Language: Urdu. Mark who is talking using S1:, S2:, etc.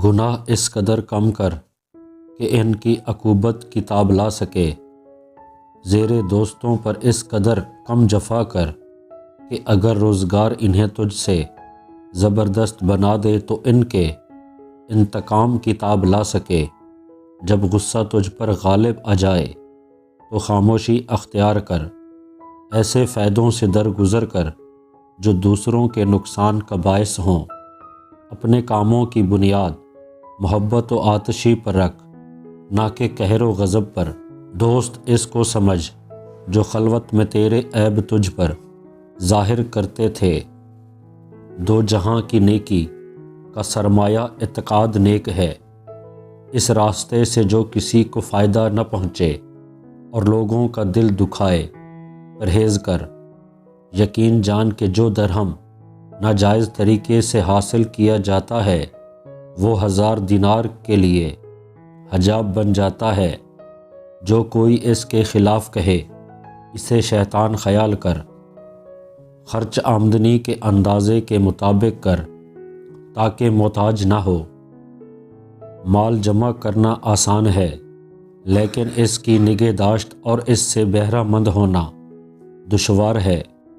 S1: گناہ اس قدر کم کر کہ ان کی عقوبت کتاب لا سکے، زیر دوستوں پر اس قدر کم جفا کر کہ اگر روزگار انہیں تجھ سے زبردست بنا دے تو ان کے انتقام کتاب لا سکے۔ جب غصہ تجھ پر غالب آ جائے تو خاموشی اختیار کر، ایسے فائدوں سے درگزر کر جو دوسروں کے نقصان کا باعث ہوں۔ اپنے کاموں کی بنیاد محبت و آتشی پر رکھ، نہ کہ قہر و غضب پر۔ دوست اس کو سمجھ جو خلوت میں تیرے عیب تجھ پر ظاہر کرتے تھے۔ دو جہاں کی نیکی کا سرمایہ اعتقاد نیک ہے، اس راستے سے جو کسی کو فائدہ نہ پہنچے اور لوگوں کا دل دکھائے پرہیز کر۔ یقین جان کہ جو درہم ناجائز طریقے سے حاصل کیا جاتا ہے وہ 1000 دینار کے لیے حجاب بن جاتا ہے۔ جو کوئی اس کے خلاف کہے اسے شیطان خیال کر۔ خرچ آمدنی کے اندازے کے مطابق کر تاکہ محتاج نہ ہو۔ مال جمع کرنا آسان ہے لیکن اس کی نگہداشت اور اس سے بہرہ مند ہونا دشوار ہے۔